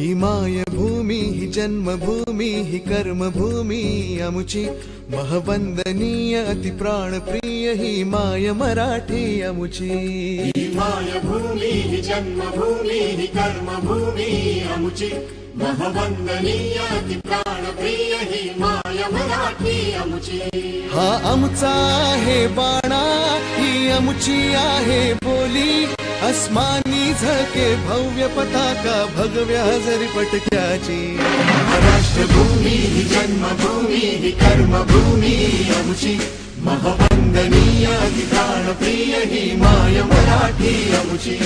ही मायभूमी ही जन्मभूमी ही कर्मभूमी अमुची महवंदनीय अति प्राणप्रिय ही माय मराठी अमुची। ही मायभूमी ही जन्मभूमी ही कर्मभूमी अमुची महवंदनीय अति प्राणप्रिय ही माय मराठी अमुची। हा आमचा आहे बाणा ही अमुची आहे बोली अस्मानी झके भव्य पताका भगव्या हजरी पटक्याची। राष्ट्रभूमी ही जन्मभूमी ही कर्मभूमी अमुची महवंदनीय अति प्राणप्रिय ही माय मराठी अमुची।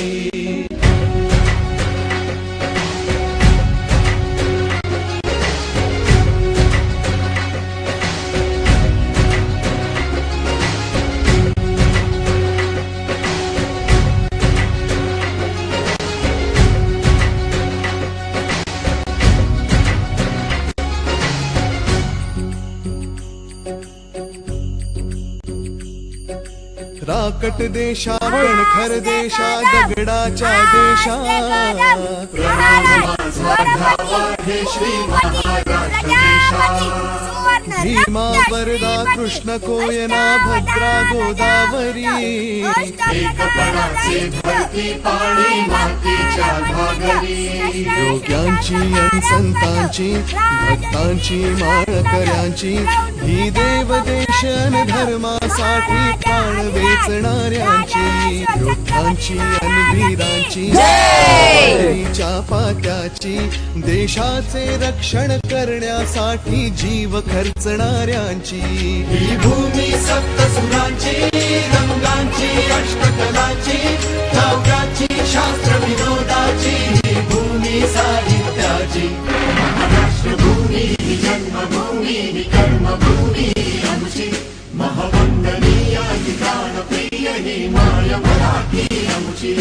राकट देशा कणखर देशा दगडाच्या देशा भीमा वरदा कृष्ण कोयना भद्रा गोदावरी योग्यांची आणि संतांची भक्तांची माळकऱ्यांची ही देवदेश आणि धर्मासाठी प्राण वेचणाऱ्यांची योद्धांची आणि वीरांची च्या पात्याची देशाचे रक्षण करण्यासाठी जीव खर्चणाऱ्यांची ही भूमी सप्तसुरांची रंगांची अष्टकलांची काव्याची शास्त्र विनोदाची ही भूमी साहित्याची। राष्ट्रभूमी ही जन्मभूमी ही कर्मभूमी अमुची महवंदनीय अति प्राणप्रिय ही माय मराठी अमुची।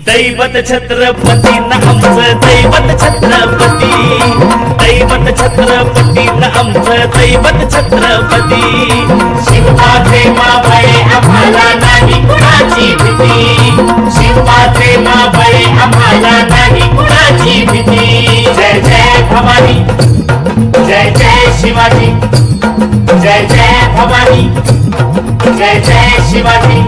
दैवत छत्रपती न आमचं दैवत छत्रपती दैवत छत्रपती न आमचं दैवत छत्रपती शिवबाचे मावळे आम्हाला नाही कुणाची भीती शिवबाचे मावळे आम्हाला नाही कुणाची भीती जय जय भवानी जय जय शिवाजी जय जय भवानी जय जय शिवाजी।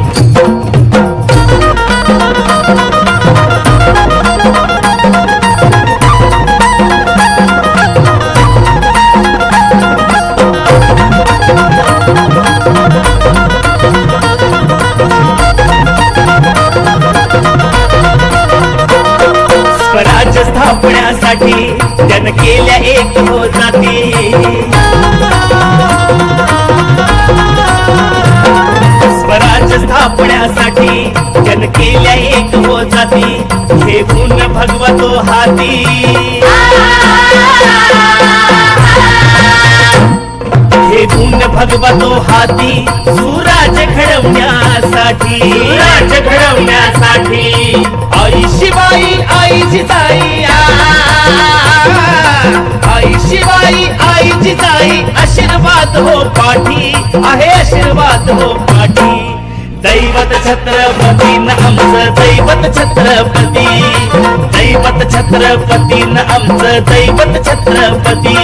स्वराज्य स्थापण्यासाठी त्यानं केल्या एक जाती स्वराज्य स्थापण्यासाठी त्यानं केल्या एक जाती हे गुण भगवतो हाती हे गुण भगवतो हाती सुराज्य घडवण्यासाठी राज्य घडवण्यासाठी आई शिवाई आई जिजाई आई शिवाई आई जिजाई आशीर्वाद हो पाठी आहे आशीर्वाद हो पाठी दैवत छत्रपती न आमचं दैवत छत्रपती दैवत छत्रपती न आमचं दैवत छत्रपती